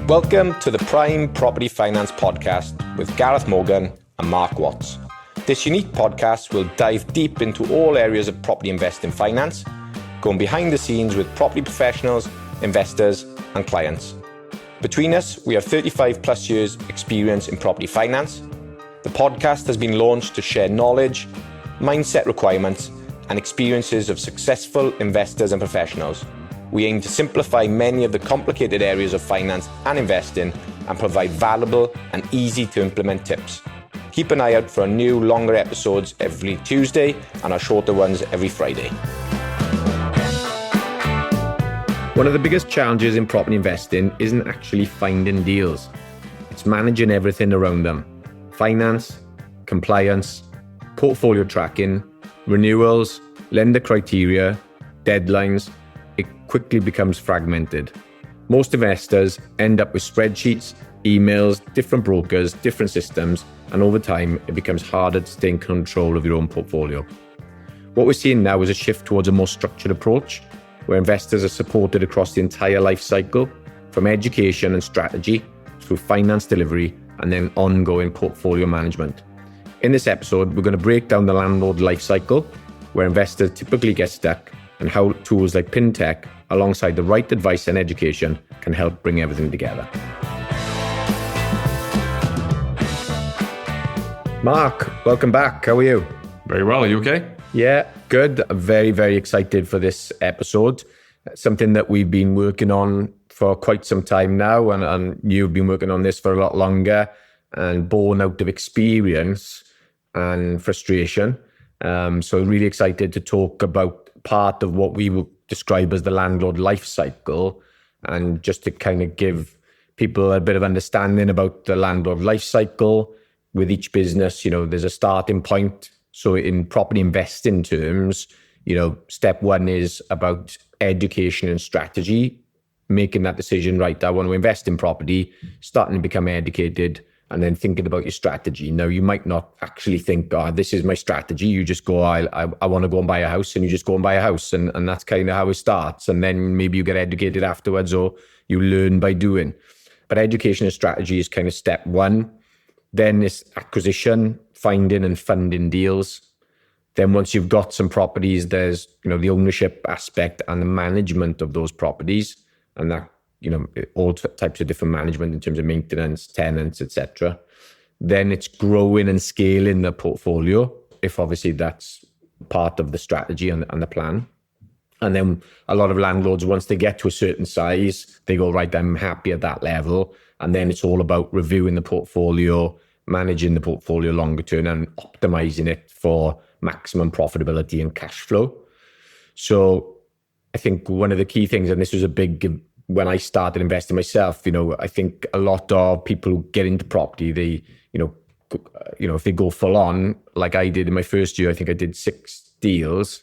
Welcome to the Prime Property Finance Podcast with Gareth Morgan and Mark Watts. This unique podcast will dive deep into all areas of property investing finance, going behind the scenes with property professionals, investors and clients. Between us, we have 35 plus years experience in property finance. The podcast has been launched to share knowledge, mindset requirements and experiences of successful investors and professionals. We aim to simplify many of the complicated areas of finance and investing and provide valuable and easy to implement tips. Keep an eye out for our new longer episodes every Tuesday and our shorter ones every Friday. One of the biggest challenges in property investing isn't actually finding deals. It's managing everything around them. Finance, compliance, portfolio tracking, renewals, lender criteria, deadlines. It quickly becomes fragmented. Most investors end up with spreadsheets, emails, different brokers, different systems, and over time, it becomes harder to stay in control of your own portfolio. What we're seeing now is a shift towards a more structured approach, where investors are supported across the entire life cycle, from education and strategy, through finance delivery, and then ongoing portfolio management. In this episode, we're going to break down the landlord life cycle, where investors typically get stuck, and how tools like PinTech, alongside the right advice and education, can help bring everything together. Mark, welcome back. How are you? Very well. Are you okay? Yeah, good. I'm very, very excited for this episode. Something that we've been working on for quite some time now, and you've been working on this for a lot longer, and born out of experience and frustration. So really excited to talk about part of what we would describe as the landlord life cycle, and just to kind of give people a bit of understanding about the landlord life cycle. With each business, there's a starting point. So in property investing terms, step one is about education and strategy, making that decision, right, I want to invest in property, starting to become educated, and then thinking about your strategy. Now, you might not actually think, this is my strategy. You just go, I want to go and buy a house, and you just go and buy a house. And that's kind of how it starts. And then maybe you get educated afterwards, or you learn by doing. But education and strategy is kind of step one. Then it's acquisition, finding and funding deals. Then once you've got some properties, there's, the ownership aspect and the management of those properties. And that, all types of different management in terms of maintenance, tenants, etc. Then it's growing and scaling the portfolio, if obviously that's part of the strategy and the plan. And then a lot of landlords, once they get to a certain size, they go, right, I'm happy at that level. And then it's all about reviewing the portfolio, managing the portfolio longer term, and optimizing it for maximum profitability and cash flow. So I think one of the key things, and this was a big, when I started investing myself, I think a lot of people who get into property, they, if they go full on, like I did in my first year, I think I did 6 deals,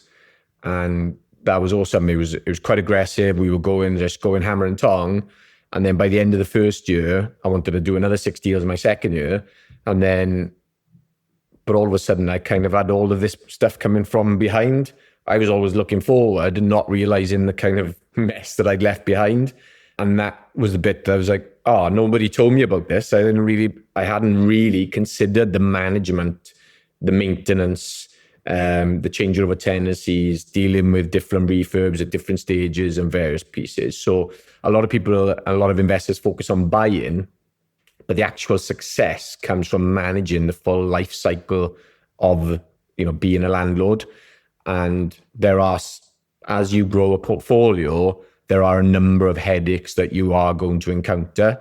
and that was awesome. It was quite aggressive. We were going hammer and tong. And then by the end of the first year, I wanted to do another 6 deals in my second year. But all of a sudden I kind of had all of this stuff coming from behind. I was always looking forward and not realizing the kind of mess that I'd left behind. And that was the bit that I was like, nobody told me about this. I hadn't really considered the management, the maintenance, the changeover of tenancies, dealing with different refurbs at different stages and various pieces. So a lot of investors focus on buying, but the actual success comes from managing the full life cycle of, being a landlord. And there are, as you grow a portfolio, there are a number of headaches that you are going to encounter.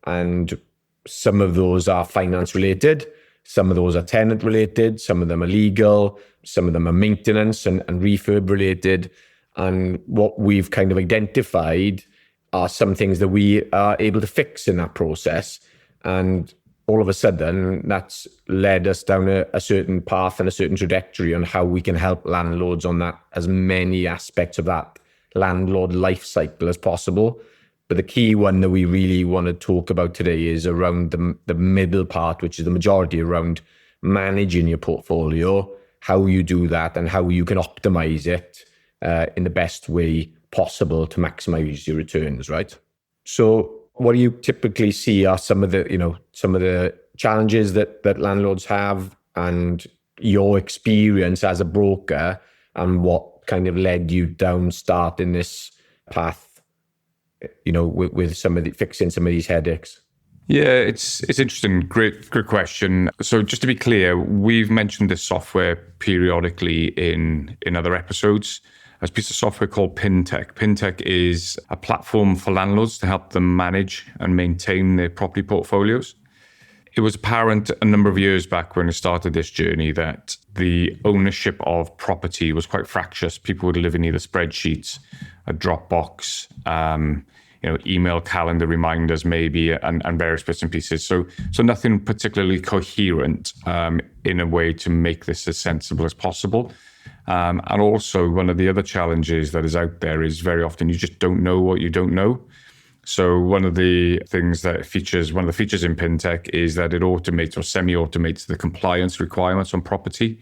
And some of those are finance related. Some of those are tenant related. Some of them are legal. Some of them are maintenance and refurb related. And what we've kind of identified are some things that we are able to fix in that process. And all of a sudden, that's led us down a certain path and a certain trajectory on how we can help landlords on that, as many aspects of that landlord life cycle as possible. But the key one that we really want to talk about today is around the middle part, which is the majority around managing your portfolio, how you do that and how you can optimize it in the best way possible to maximize your returns, right? So what do you typically see are some of the challenges that landlords have, and your experience as a broker, and what kind of led you down starting this path, with fixing some of these headaches? Yeah, it's interesting. Great question. So just to be clear, we've mentioned this software periodically in other episodes. There's a piece of software called PinTech. PinTech is a platform for landlords to help them manage and maintain their property portfolios. It was apparent a number of years back when we started this journey that the ownership of property was quite fractious. People would live in either spreadsheets, a Dropbox, email calendar reminders maybe, and various bits and pieces. So nothing particularly coherent in a way to make this as sensible as possible. And also one of the other challenges that is out there is very often you just don't know what you don't know. So one of the features in PinTech is that it automates or semi-automates the compliance requirements on property.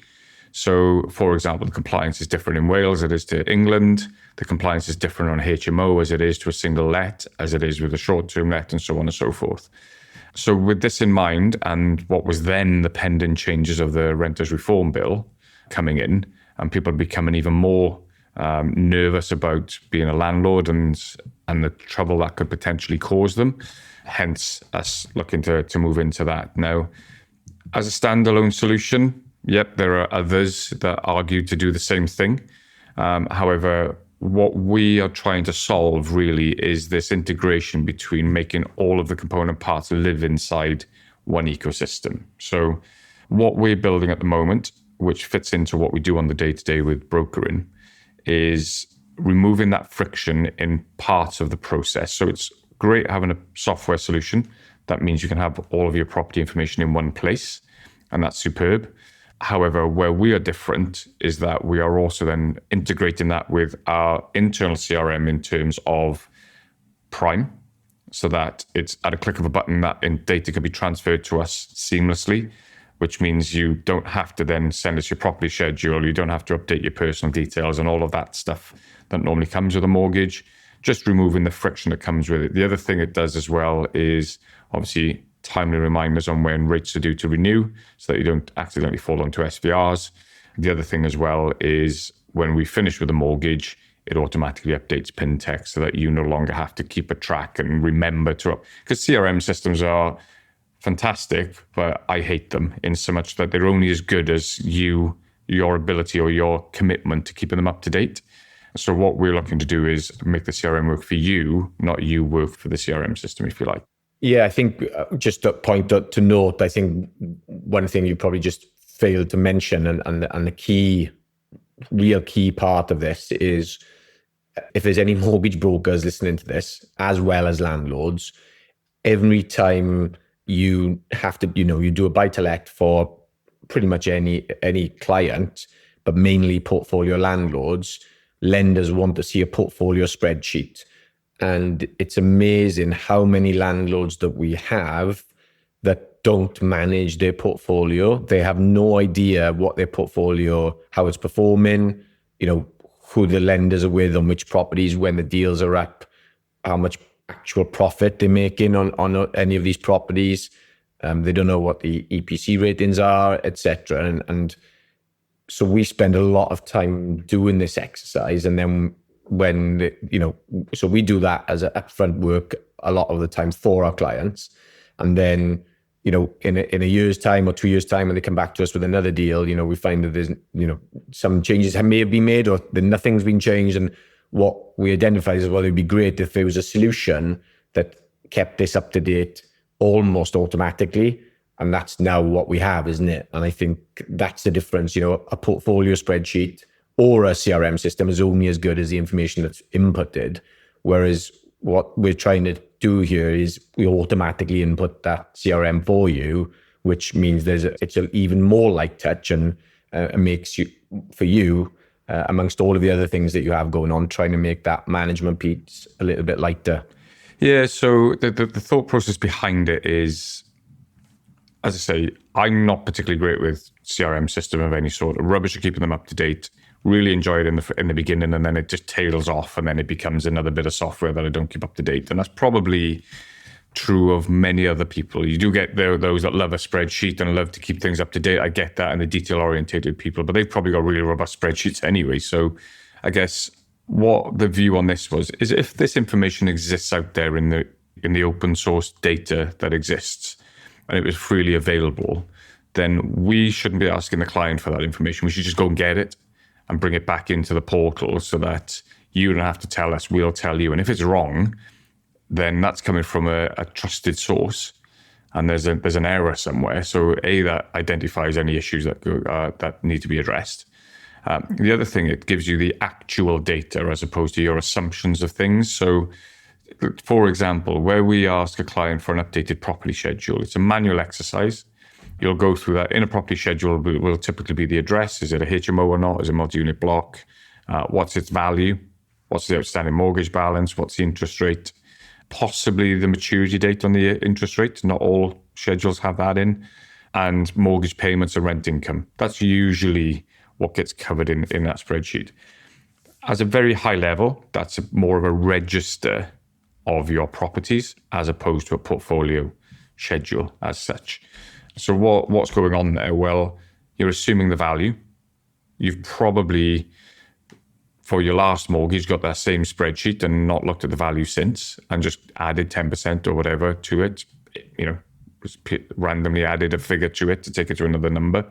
So, for example, the compliance is different in Wales as it is to England. The compliance is different on HMO as it is to a single let, as it is with a short-term let, and so on and so forth. So with this in mind, and what was then the pending changes of the Renters Reform Bill coming in, and people becoming even more nervous about being a landlord and the trouble that could potentially cause them, hence us looking to move into that. Now, as a standalone solution, yep, there are others that argue to do the same thing. However, what we are trying to solve really is this integration between making all of the component parts live inside one ecosystem. So what we're building at the moment, which fits into what we do on the day-to-day with brokering, is removing that friction in parts of the process. So it's great having a software solution. That means you can have all of your property information in one place, and that's superb. However, where we are different is that we are also then integrating that with our internal CRM in terms of Prime, so that it's at a click of a button that data can be transferred to us seamlessly, which means you don't have to then send us your property schedule, you don't have to update your personal details and all of that stuff that normally comes with a mortgage, just removing the friction that comes with it. The other thing it does as well is obviously timely reminders on when rates are due to renew so that you don't accidentally fall onto SVRs. The other thing as well is when we finish with a mortgage, it automatically updates PinTech so that you no longer have to keep a track and remember to, because CRM systems are fantastic, but I hate them in so much that they're only as good as your ability or your commitment to keeping them up to date. So what we're looking to do is make the CRM work for you, not you work for the CRM system, if you like. Yeah, I think just a point to note, I think one thing you probably just failed to mention, and the real key part of this is, if there's any mortgage brokers listening to this, as well as landlords, every time you have to, you do a buy-to-let for pretty much any client, but mainly portfolio landlords, lenders want to see a portfolio spreadsheet. And it's amazing how many landlords that we have that don't manage their portfolio. They have no idea what their portfolio, how it's performing, who the lenders are with, on which properties, when the deals are up, how much actual profit they're making on any of these properties. They don't know what the EPC ratings are, etc. And so we spend a lot of time doing this exercise, and then so we do that as an upfront work a lot of the time for our clients, and then in a year's time or 2 years' time, when they come back to us with another deal, we find that there's some changes may have been made, or that nothing's been changed. And what we identify is, well, it'd be great if there was a solution that kept this up to date almost automatically. And that's now what we have, isn't it? And I think that's the difference. A portfolio spreadsheet or a CRM system is only as good as the information that's inputted. Whereas what we're trying to do here is we automatically input that CRM for you, which means it's even more light touch, and makes you amongst all of the other things that you have going on, trying to make that management piece a little bit lighter. Yeah, so the thought process behind it is, as I say, I'm not particularly great with CRM system of any sort. Rubbish at keeping them up to date. Really enjoy it in the beginning, and then it just tails off, and then it becomes another bit of software that I don't keep up to date. And that's probably true of many other people. You do get those that love a spreadsheet and love to keep things up to date. I get that, and the detail-orientated people, but they've probably got really robust spreadsheets anyway. So I guess what the view on this was is if this information exists out there in the open source data that exists and it was freely available, then we shouldn't be asking the client for that information. We should just go and get it and bring it back into the portal so that you don't have to tell us, we'll tell you. And if it's wrong, then that's coming from a trusted source, and there's an error somewhere. So that identifies any issues that need to be addressed. The other thing, it gives you the actual data as opposed to your assumptions of things. So, for example, where we ask a client for an updated property schedule, it's a manual exercise. You'll go through that. In a property schedule will typically be the address. Is it a HMO or not? Is it a multi-unit block? What's its value? What's the outstanding mortgage balance? What's the interest rate? Possibly the maturity date on the interest rate. Not all schedules have that in. And mortgage payments and rent income. That's usually what gets covered in that spreadsheet. As a very high level, that's more of a register of your properties as opposed to a portfolio schedule as such. So what's going on there? Well, you're assuming the value. You've probably, for your last mortgage, got that same spreadsheet and not looked at the value since and just added 10% or whatever to it, just randomly added a figure to it to take it to another number.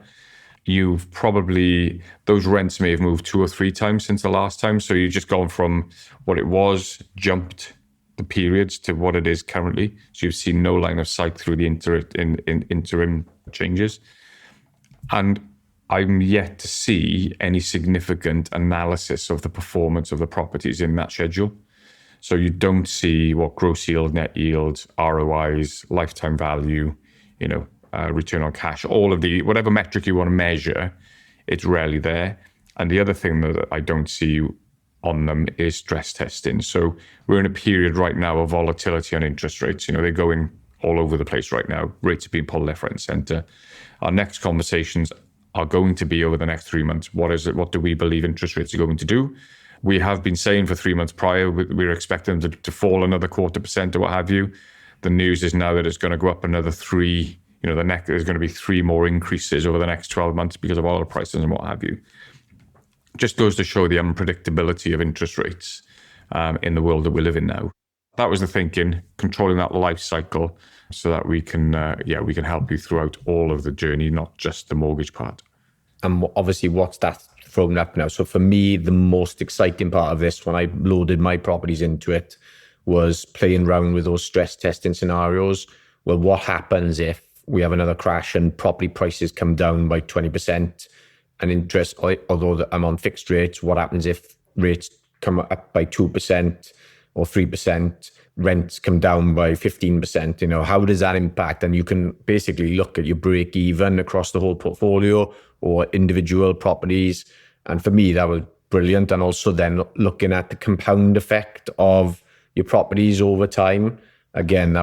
You've probably, those rents may have moved 2 or 3 times since the last time. So you've just gone from what it was, jumped the periods to what it is currently. So you've seen no line of sight through the interim changes. And I'm yet to see any significant analysis of the performance of the properties in that schedule. So you don't see what gross yield, net yield, ROIs, lifetime value, return on cash, all of the, whatever metric you want to measure, it's rarely there. And the other thing that I don't see on them is stress testing. So we're in a period right now of volatility on interest rates. They're going all over the place right now. Rates are being pulled left, right, and center. Our next conversations are going to be over the next 3 months. What do we believe interest rates are going to do? We have been saying for 3 months prior, we're expecting them to fall another 0.25% or what have you. The news is now that it's going to go up another 3. There's going to be 3 more increases over the next 12 months because of oil prices and what have you. Just goes to show the unpredictability of interest rates in the world that we live in now. That was the thinking, controlling that life cycle so that we can help you throughout all of the journey, not just the mortgage part. And obviously, what's that thrown up now? So for me, the most exciting part of this, when I loaded my properties into it, was playing around with those stress testing scenarios. Well, what happens if we have another crash and property prices come down by 20% and interest, although I'm on fixed rates, what happens if rates come up by 2% or 3%, rents come down by 15%? How does that impact? And you can basically look at your break even across the whole portfolio or individual properties. And for me, that was brilliant. And also then looking at the compound effect of your properties over time. Again,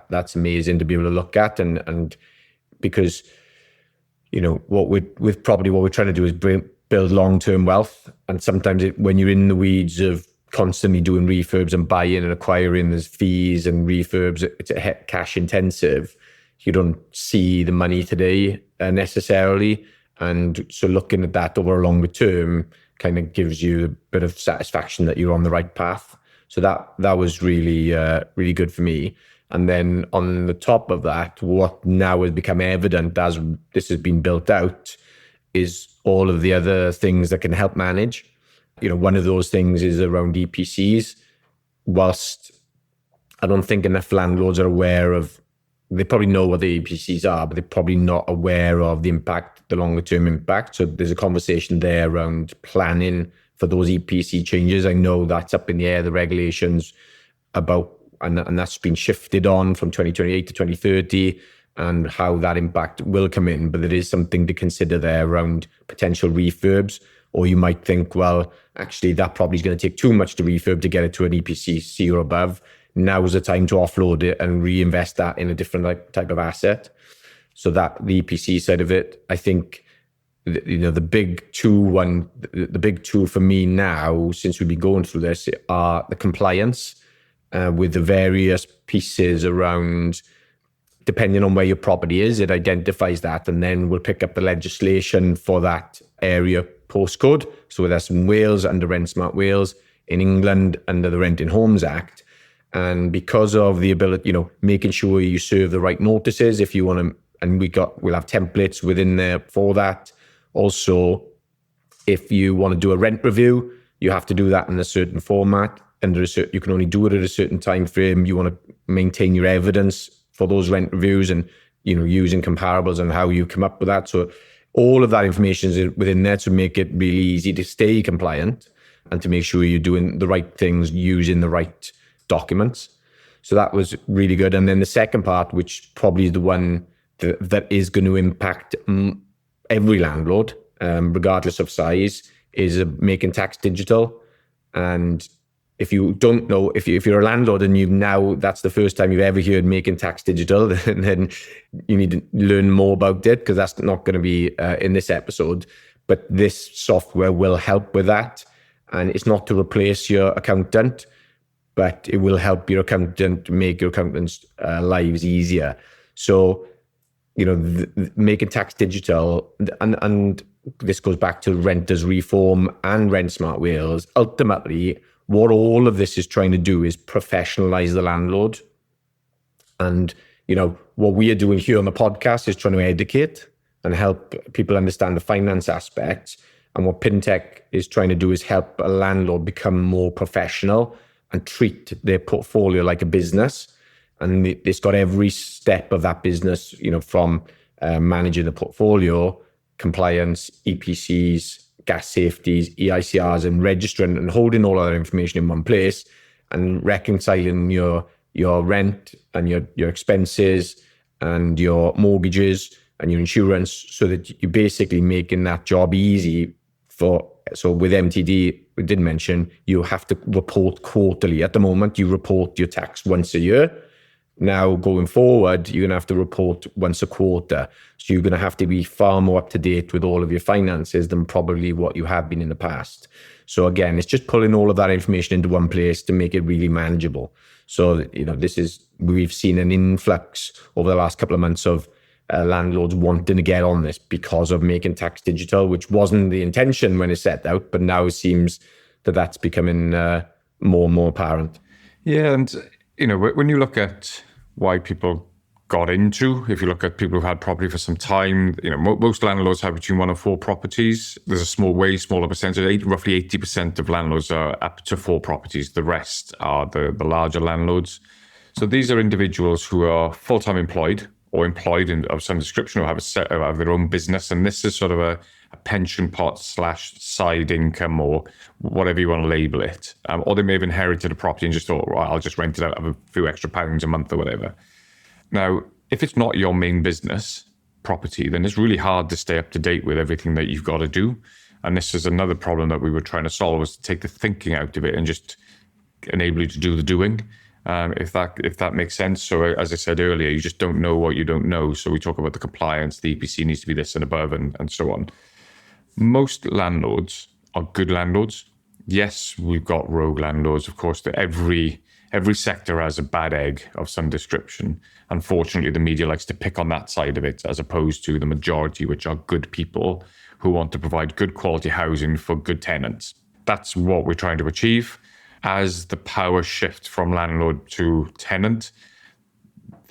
that's amazing to be able to look at, and because what we're trying to do is build long-term wealth, and sometimes when you're in the weeds of constantly doing refurbs and buying and acquiring, there's fees and refurbs, it's cash intensive. You don't see the money today necessarily, and so looking at that over a longer term kind of gives you a bit of satisfaction that you're on the right path. So that was really, really good for me. And then on the top of that, what now has become evident as this has been built out is all of the other things that can help manage. One of those things is around EPCs. Whilst I don't think enough landlords are aware of, they probably know what the EPCs are, but they're probably not aware of the impact, the longer term impact. So there's a conversation there around planning for those EPC changes. I know that's up in the air, the regulations about, and that's been shifted on from 2028 to 2030 and how that impact will come in. But there is something to consider there around potential refurbs, or you might think, well, actually that probably is going to take too much to refurb to get it to an EPC C or above. Now is the time to offload it and reinvest that in a different type of asset. So that the EPC side of it, I think, the big two for me now, since we've been going through this, are the compliance with the various pieces around, depending on where your property is, it identifies that, and then we'll pick up the legislation for that area postcode. So that's in Wales under Rent Smart Wales, in England under the Renting Homes Act. And because of the ability, making sure you serve the right notices if you want to, and we'll have templates within there for that. Also, if you want to do a rent review, you have to do that in a certain format. You can only do it at a certain time frame. You want to maintain your evidence for those rent reviews, and using comparables and how you come up with that. So all of that information is within there to make it really easy to stay compliant and to make sure you're doing the right things using the right documents. So that was really good. And then the second part, which probably is the one that is going to impact every landlord, regardless of size, is making tax digital. And if you don't know, if you're a landlord and that's the first time you've ever heard making tax digital, then you need to learn more about it, because that's not going to be in this episode. But this software will help with that. And it's not to replace your accountant, but it will help your accountant make your accountant's lives easier. So, making tax digital, and this goes back to Renters Reform and Rent Smart Wales. Ultimately, what all of this is trying to do is professionalize the landlord. And, what we are doing here on the podcast is trying to educate and help people understand the finance aspects. And what Pintech is trying to do is help a landlord become more professional and treat their portfolio like a business. And it's got every step of that business, from managing the portfolio, compliance, EPCs, gas safeties, EICRs, and registering and holding all of that information in one place, and reconciling your rent and your expenses and your mortgages and your insurance, so that you're basically making that job easy. So with MTD, we did mention you have to report quarterly. At the moment, you report your tax once a year. Now, going forward, you're going to have to report once a quarter. So you're going to have to be far more up to date with all of your finances than probably what you have been in the past. So again, it's just pulling all of that information into one place to make it really manageable. So, we've seen an influx over the last couple of months of landlords wanting to get on this because of making tax digital, which wasn't the intention when it set out, but now it seems that that's becoming more and more apparent. Yeah, and when you look at why people got into, if you look at people who've had property for some time, most landlords have between 1 and 4 properties. There's a way smaller percentage, roughly 80% of landlords are up to 4 properties. The rest are the larger landlords. So these are individuals who are full-time employed or employed of some description, or have their own business. And this is sort of a pension pot / side income, or whatever you want to label it. Or they may have inherited a property and just thought, well, I'll just rent it out of a few extra pounds a month or whatever. Now, if it's not your main business property, then it's really hard to stay up to date with everything that you've got to do. And this is another problem that we were trying to solve, was to take the thinking out of it and just enable you to do the doing. If that makes sense. So as I said earlier, you just don't know what you don't know. So we talk about the compliance, the EPC needs to be this and above, and so on. Most landlords are good landlords. Yes, we've got rogue landlords, of course. Every sector has a bad egg of some description. Unfortunately, the media likes to pick on that side of it, as opposed to the majority, which are good people who want to provide good quality housing for good tenants. That's what we're trying to achieve. As the power shifts from landlord to tenant,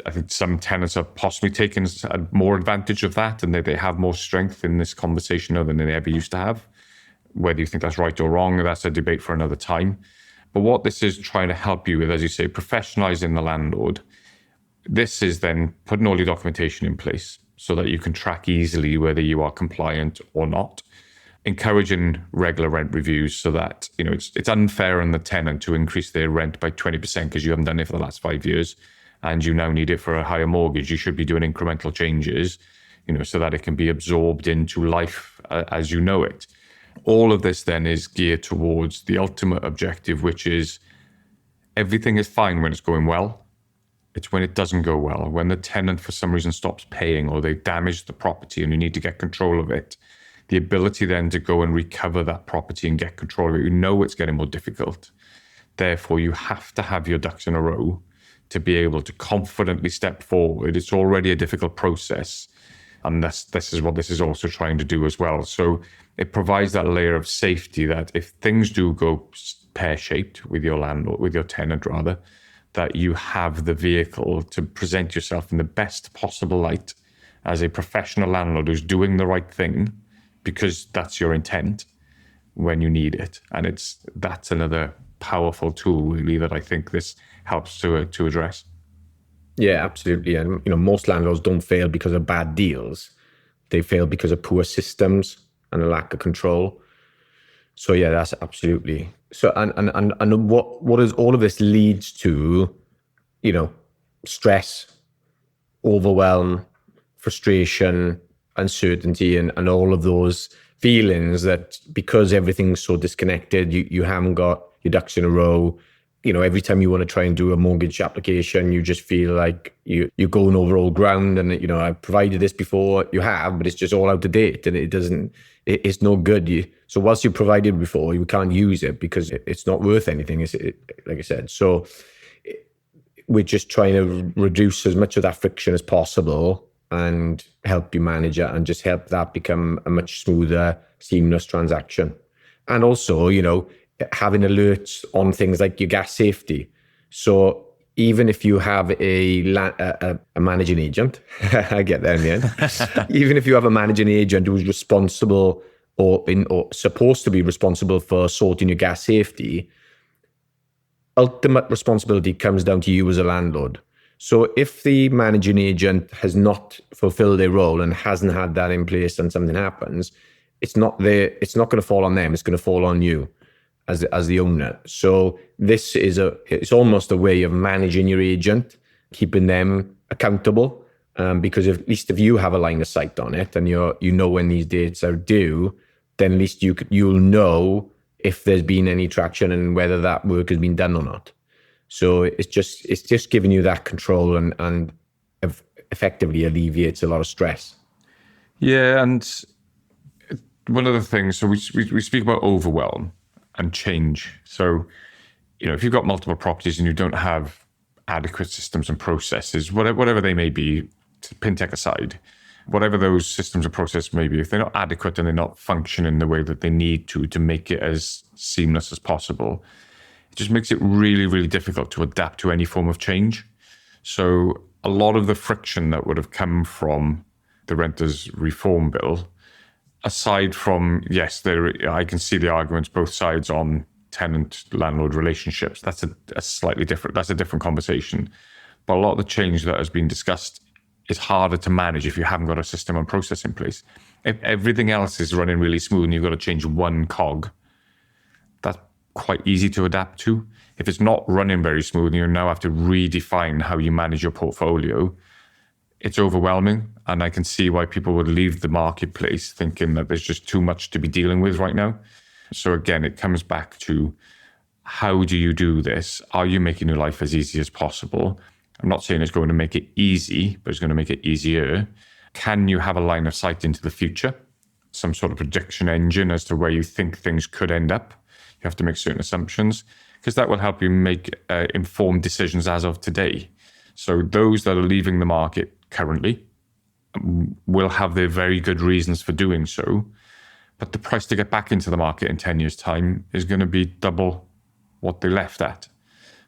I think some tenants are possibly taking more advantage of that, and they have more strength in this conversation than they ever used to have. Whether you think that's right or wrong, that's a debate for another time. But what this is trying to help you with, as you say, professionalizing the landlord, this is then putting all your documentation in place so that you can track easily whether you are compliant or not. Encouraging regular rent reviews, so that it's unfair on the tenant to increase their rent by 20% because you haven't done it for the last 5 years and you now need it for a higher mortgage. You should be doing incremental changes, so that it can be absorbed into life as you know it. All of this then is geared towards the ultimate objective, which is everything is fine when it's going well. It's when it doesn't go well, when the tenant for some reason stops paying or they've damaged the property and you need to get control of it. The ability then to go and recover that property and get control of it, it's getting more difficult. Therefore, you have to have your ducks in a row to be able to confidently step forward. It's already a difficult process. And this is what this is also trying to do as well. So it provides that layer of safety that if things do go pear-shaped with your landlord, with your tenant rather, that you have the vehicle to present yourself in the best possible light as a professional landlord who's doing the right thing, because that's your intent when you need it. And that's another powerful tool really that I think this helps to address. Yeah, absolutely. And most landlords don't fail because of bad deals. They fail because of poor systems and a lack of control. So yeah, that's absolutely. So and what is all of this leads to, stress, overwhelm, frustration, uncertainty, and all of those feelings that because everything's so disconnected, you haven't got your ducks in a row. Every time you want to try and do a mortgage application, you just feel like you're going over old ground. And, I've provided this before, you have, but it's just all out of date and it's no good. So whilst you provided before, you can't use it because it's not worth anything, like I said. So we're just trying to reduce as much of that friction as possible and help you manage it and just help that become a much smoother, seamless transaction. And also, having alerts on things like your gas safety. So even if you have a managing agent, I get there in the end. Even if you have a managing agent who's responsible or supposed to be responsible for sorting your gas safety, ultimate responsibility comes down to you as a landlord. So if the managing agent has not fulfilled their role and hasn't had that in place and something happens, it's not going to fall on them. It's going to fall on you as the owner. So this is it's almost a way of managing your agent, keeping them accountable, because at least if you have a line of sight on it and when these dates are due, then at least you'll know if there's been any traction and whether that work has been done or not. So it's just giving you that control and effectively alleviates a lot of stress. Yeah, and one of the things, so we speak about overwhelm and change. So, if you've got multiple properties and you don't have adequate systems and processes, whatever they may be, Pintech aside, whatever those systems and processes may be, if they're not adequate and they're not functioning the way that they need to make it as seamless as possible, it just makes it really, really difficult to adapt to any form of change. So a lot of the friction that would have come from the renters reform bill, aside from, yes, I can see the arguments both sides on tenant-landlord relationships. That's a different conversation. But a lot of the change that has been discussed is harder to manage if you haven't got a system and process in place. If everything else is running really smooth and you've got to change one cog, that's quite easy to adapt to. If it's not running very smooth and you now have to redefine how you manage your portfolio, it's overwhelming. And I can see why people would leave the marketplace thinking that there's just too much to be dealing with right now. So again, it comes back to, how do you do this? Are you making your life as easy as possible? I'm not saying it's going to make it easy, but it's going to make it easier. Can you have a line of sight into the future? Some sort of prediction engine as to where you think things could end up. You have to make certain assumptions, because that will help you make informed decisions as of today. So those that are leaving the market currently will have their very good reasons for doing so. But the price to get back into the market in 10 years' time is going to be double what they left at.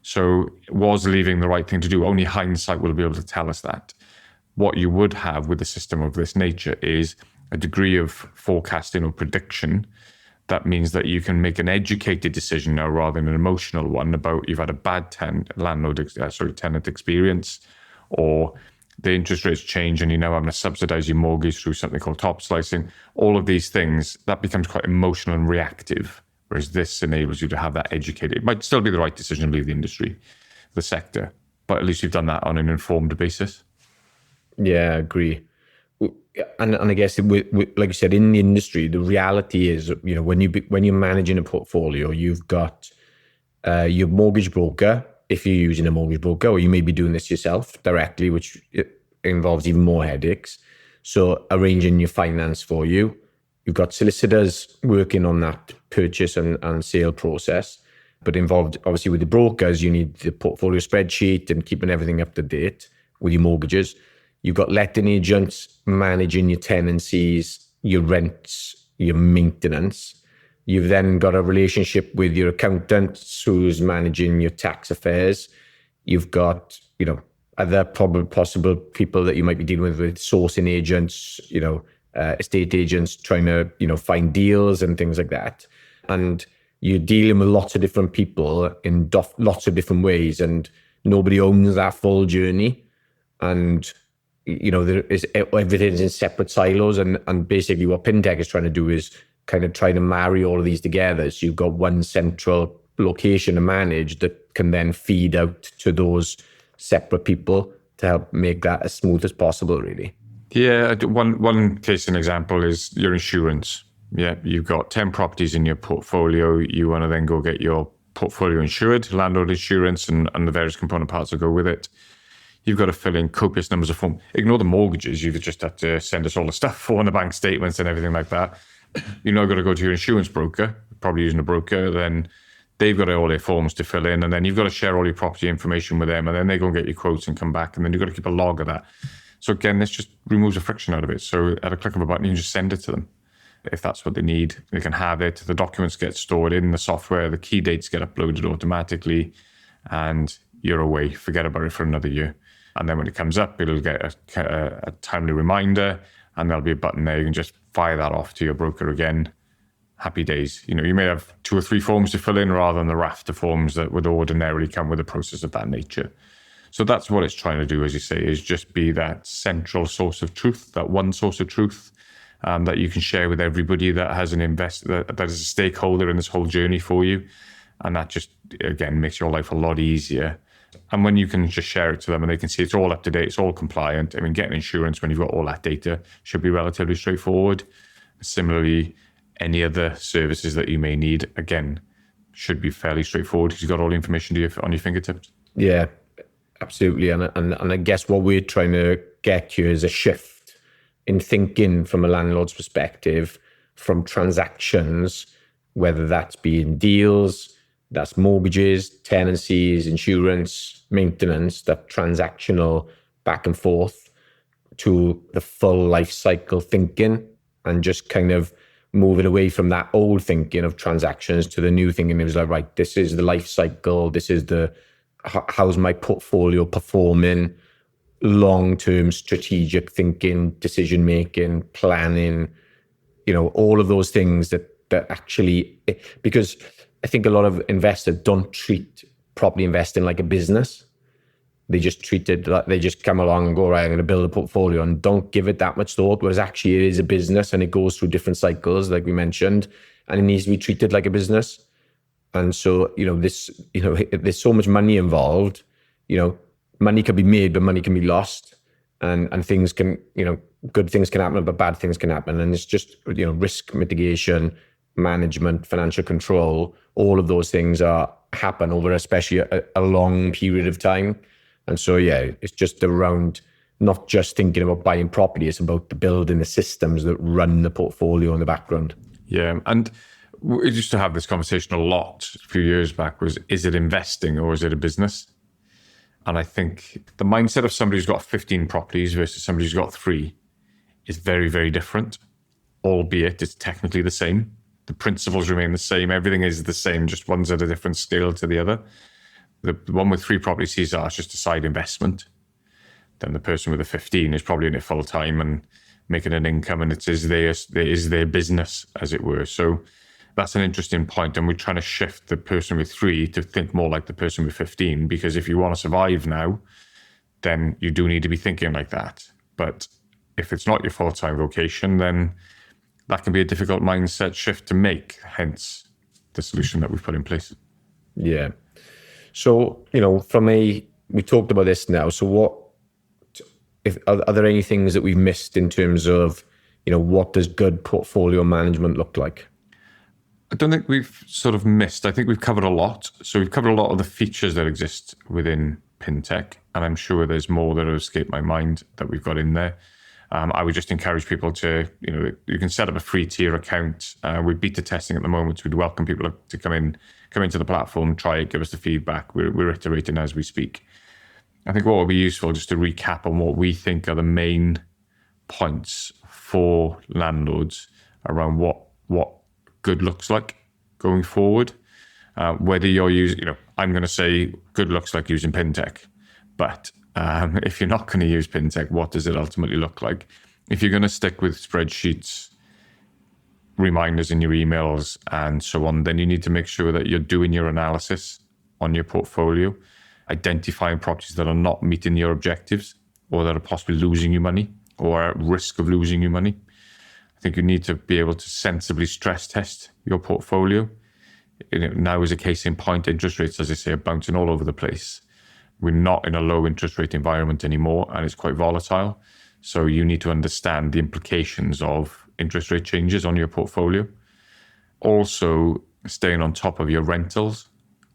So was leaving the right thing to do? Only hindsight will be able to tell us that. What you would have with a system of this nature is a degree of forecasting or prediction. That means that you can make an educated decision now rather than an emotional one about you've had a bad tenant experience, or the interest rates change and you're now having to subsidize your mortgage through something called top slicing. All of these things, that becomes quite emotional and reactive, whereas this enables you to have that educated. It might still be the right decision to leave the industry, the sector, but at least you've done that on an informed basis. Yeah, I agree. And I guess, like you said, in the industry, the reality is, when you're managing a portfolio, you've got your mortgage broker, if you're using a mortgage broker, or you may be doing this yourself directly, which involves even more headaches. So arranging your finance for you. You've got solicitors working on that purchase and sale process. But involved, obviously, with the brokers, you need the portfolio spreadsheet and keeping everything up to date with your mortgages. You've got letting agents managing your tenancies, your rents, your maintenance. You've then got a relationship with your accountant who's managing your tax affairs. You've got, other possible people that you might be dealing with sourcing agents, estate agents trying to, find deals and things like that. And you're dealing with lots of different people in lots of different ways, and nobody owns that full journey. And, everything's in separate silos. And basically what Pintech is trying to do is kind of try to marry all of these together. So you've got one central location to manage that can then feed out to those separate people to help make that as smooth as possible, really. Yeah, one case and example is your insurance. Yeah, you've got 10 properties in your portfolio. You want to then go get your portfolio insured, landlord insurance, and the various component parts that go with it. You've got to fill in copious numbers of forms. Ignore the mortgages. You've just had to send us all the stuff for the bank statements and everything like that. You've now got to go to your insurance broker, probably using a broker. Then they've got all their forms to fill in. And then you've got to share all your property information with them. And then they go and get your quotes and come back. And then you've got to keep a log of that. So again, this just removes the friction out of it. So at a click of a button, you can just send it to them. If that's what they need, they can have it. The documents get stored in the software. The key dates get uploaded automatically. And you're away. Forget about it for another year. And then when it comes up, it'll get a timely reminder. And there'll be a button there. You can just fire that off to your broker again. Happy days. You may have 2 or 3 forms to fill in rather than the raft of forms that would ordinarily come with a process of that nature. So that's what it's trying to do, as you say, is just be that central source of truth, that one source of truth that you can share with everybody that has an investor, that is a stakeholder in this whole journey for you. And that just, again, makes your life a lot easier. And when you can just share it to them and they can see it's all up to date, it's all compliant. I mean, getting insurance when you've got all that data should be relatively straightforward. Similarly, any other services that you may need, again, should be fairly straightforward because you've got all the information on your fingertips. Yeah, absolutely. And I guess what we're trying to get here is a shift in thinking from a landlord's perspective, from transactions, whether that's being deals, that's mortgages, tenancies, insurance, maintenance, that transactional back and forth, to the full life cycle thinking, and just kind of moving away from that old thinking of transactions to the new thinking. It was like, right, this is the life cycle. This is how's my portfolio performing, long-term strategic thinking, decision-making, planning, all of those things that actually, because I think a lot of investors don't treat property investing like a business. They just treat it like they just come along and go, right, I'm going to build a portfolio, and don't give it that much thought, whereas actually it is a business and it goes through different cycles, like we mentioned, and it needs to be treated like a business. And so, there's so much money involved, money can be made, but money can be lost, and things can, good things can happen, but bad things can happen. And it's just, risk mitigation, management, financial control, all of those things happen over especially a long period of time. And so, yeah, it's just around not just thinking about buying property, it's about building the systems that run the portfolio in the background. Yeah. And we used to have this conversation a lot a few years back, is it investing or is it a business? And I think the mindset of somebody who's got 15 properties versus somebody who's got 3 is very, very different, albeit it's technically the same. The principles remain the same. Everything is the same, just one's at a different scale to the other. The one with 3 properties sees that as just a side investment. Then the person with the 15 is probably in it full time and making an income, and it is their business, as it were. So that's an interesting point. And we're trying to shift the person with 3 to think more like the person with 15, because if you want to survive now, then you do need to be thinking like that. But if it's not your full-time vocation, then that can be a difficult mindset shift to make, hence the solution that we've put in place. Yeah. So, we talked about this now. So are there any things that we've missed in terms of, what does good portfolio management look like? I don't think we've sort of missed. I think we've covered a lot. So we've covered a lot of the features that exist within Pintech, and I'm sure there's more that have escaped my mind that we've got in there. I would just encourage people to, you can set up a free tier account. We're beta testing at the moment. So we'd welcome people to come into the platform, try it, give us the feedback. We're iterating as we speak. I think what will be useful, just to recap on what we think are the main points for landlords around what good looks like going forward. Whether you're using, I'm going to say good looks like using PinTech, but if you're not going to use PinTech, what does it ultimately look like? If you're going to stick with spreadsheets, reminders in your emails, and so on, then you need to make sure that you're doing your analysis on your portfolio, identifying properties that are not meeting your objectives or that are possibly losing you money or are at risk of losing you money. I think you need to be able to sensibly stress test your portfolio. Now is a case in point, interest rates, as I say, are bouncing all over the place. We're not in a low interest rate environment anymore, and it's quite volatile. So you need to understand the implications of interest rate changes on your portfolio. Also, staying on top of your rentals.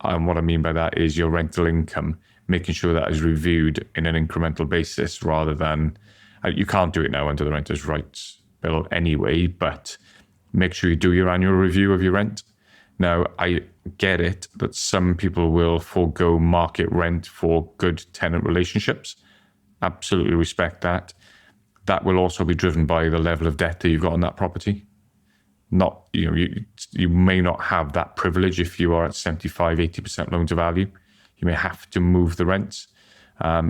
And what I mean by that is your rental income, making sure that is reviewed in an incremental basis rather than, you can't do it now under the Renters' Rights Bill anyway, but make sure you do your annual review of your rent. Now, I get it that some people will forego market rent for good tenant relationships. Absolutely respect that. That will also be driven by the level of debt that you've got on that property. Not, you may not have that privilege if you are at 75, 80% loan to value. You may have to move the rents.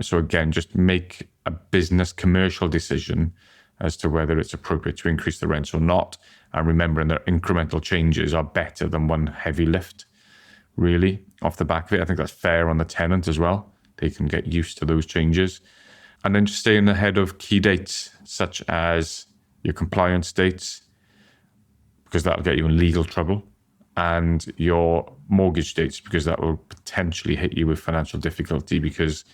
So again, just make a business commercial decision as to whether it's appropriate to increase the rents or not. And remembering that incremental changes are better than one heavy lift, really, off the back of it. I think that's fair on the tenant as well. They can get used to those changes. And then just staying ahead of key dates, such as your compliance dates, because that'll get you in legal trouble, and your mortgage dates, because that will potentially hit you with financial difficulty, because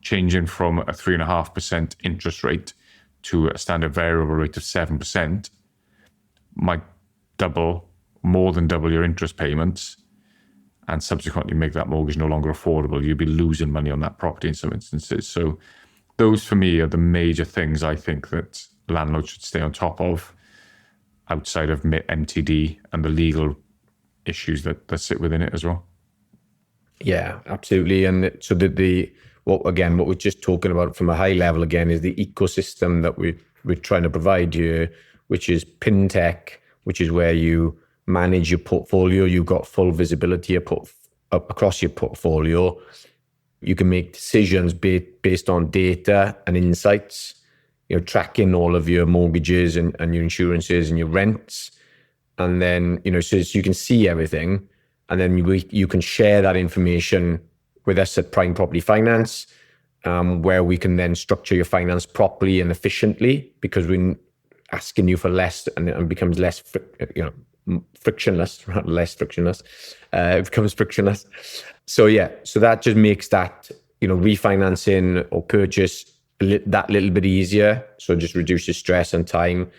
changing from a 3.5% interest rate to a standard variable rate of 7% might more than double your interest payments, and subsequently make that mortgage no longer affordable. You'll be losing money on that property in some instances. So those, for me, are the major things I think that landlords should stay on top of, outside of MTD and the legal issues that sit within it as well. Yeah, absolutely. And so what we're just talking about from a high level again is the ecosystem that we're trying to provide here, which is PinTech, which is where you manage your portfolio. You've got full visibility across your portfolio. You can make decisions based on data and insights. Tracking all of your mortgages and your insurances and your rents. And then, so you can see everything. And then you can share that information with us at Prime Property Finance, where we can then structure your finance properly and efficiently, because we're asking you for less, and it becomes less, frictionless, less frictionless. It becomes frictionless. So that just makes that, refinancing or purchase that little bit easier. So just reduces stress and time.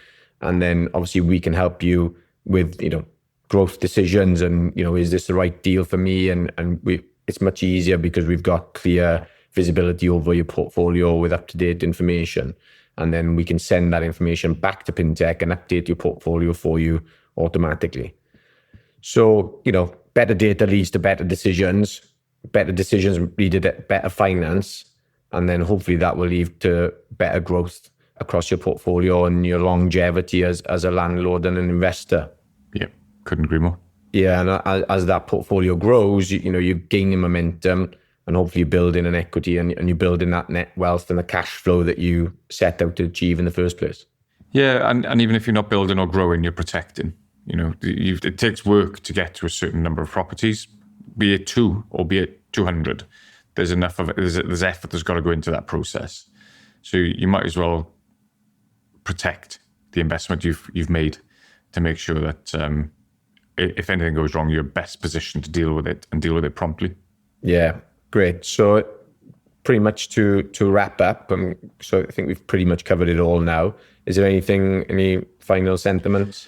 And then obviously we can help you with, growth decisions and, is this the right deal for me? And it's much easier because we've got clear visibility over your portfolio with up-to-date information. And then we can send that information back to PinTech and update your portfolio for you automatically. So, better data leads to better decisions lead to better finance. And then hopefully that will lead to better growth across your portfolio and your longevity as a landlord and an investor. Yeah, couldn't agree more. Yeah, and as that portfolio grows, you're gaining momentum, and hopefully you're building an equity and you're building that net wealth and the cash flow that you set out to achieve in the first place. Yeah, and even if you're not building or growing, you're protecting. It takes work to get to a certain number of properties, be it 2 or be it 200. There's enough of it. There's effort that's got to go into that process. So you might as well protect the investment you've made to make sure that if anything goes wrong, you're best positioned to deal with it and deal with it promptly. Yeah, great. So pretty much to wrap up, so I think we've pretty much covered it all now. Is there any final sentiments?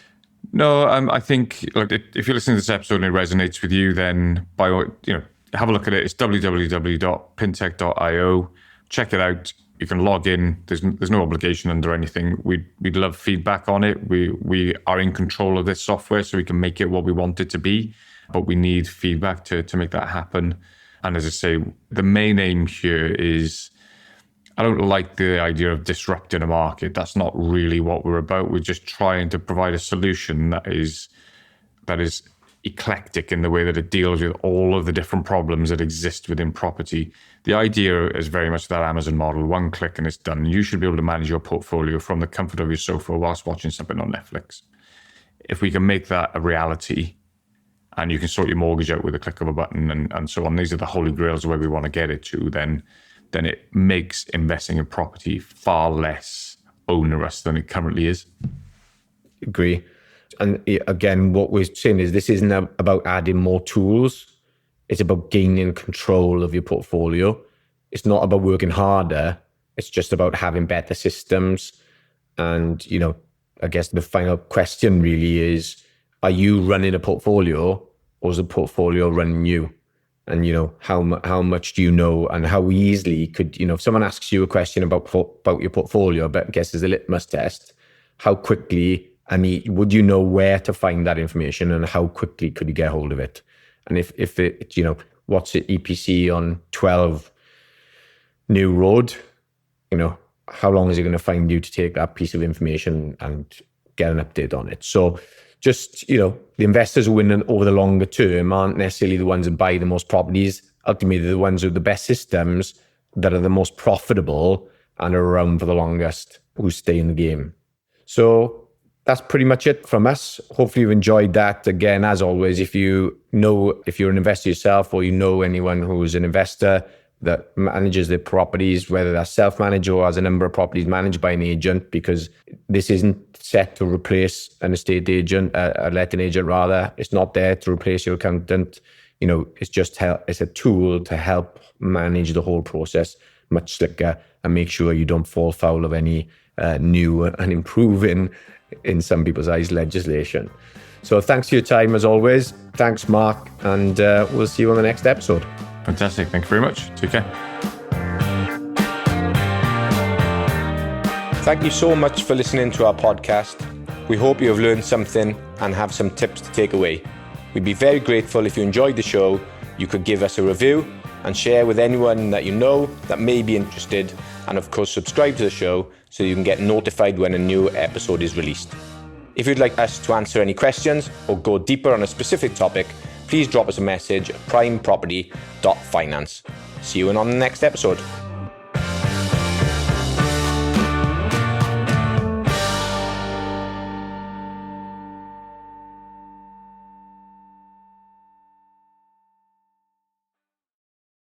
No, I think if you're listening to this episode and it resonates with you, then have a look at it. It's www.pintech.io. Check it out. You can log in. There's no obligation under anything. We'd love feedback on it. We are in control of this software, so we can make it what we want it to be. But we need feedback to make that happen. And as I say, the main aim here is, I don't like the idea of disrupting a market. That's not really what we're about. We're just trying to provide a solution that is eclectic in the way that it deals with all of the different problems that exist within property. The idea is very much that Amazon model, one click and it's done. You should be able to manage your portfolio from the comfort of your sofa whilst watching something on Netflix. If we can make that a reality, and you can sort your mortgage out with a click of a button and so on, these are the holy grails of where we want to get it to, then it makes investing in property far less onerous than it currently is. Agree. And again, what we're saying is this isn't about adding more tools. It's about gaining control of your portfolio. It's not about working harder. It's just about having better systems. And, I guess the final question really is, are you running a portfolio or is the portfolio running you? And, how much do you know, and how easily could, if someone asks you a question about your portfolio, but I guess there's a litmus test, how quickly, would you know where to find that information, and how quickly could you get hold of it? And if it, what's the EPC on 12 New Road, how long is it going to find you to take that piece of information and get an update on it? So just, the investors who win over the longer term aren't necessarily the ones that buy the most properties. Ultimately, they're the ones with the best systems that are the most profitable and are around for the longest, who stay in the game. So that's pretty much it from us. Hopefully you've enjoyed that. Again, as always, if you're an investor yourself, or anyone who's an investor that manages their properties, whether that's self-managed or has a number of properties managed by an agent, because this isn't set to replace an estate agent, a letting agent rather. It's not there to replace your accountant. It's just it's a tool to help manage the whole process much slicker and make sure you don't fall foul of any new and improving, in some people's eyes, legislation. So thanks for your time as always. Thanks, Mark, and we'll see you on the next episode. Fantastic. Thank you very much. Take care. Thank you so much for listening to our podcast. We hope you have learned something and have some tips to take away. We'd be very grateful if you enjoyed the show. You could give us a review and share with anyone that you know that may be interested. And of course, subscribe to the show so you can get notified when a new episode is released. If you'd like us to answer any questions or go deeper on a specific topic, please drop us a message at primeproperty.finance. See you on the next episode.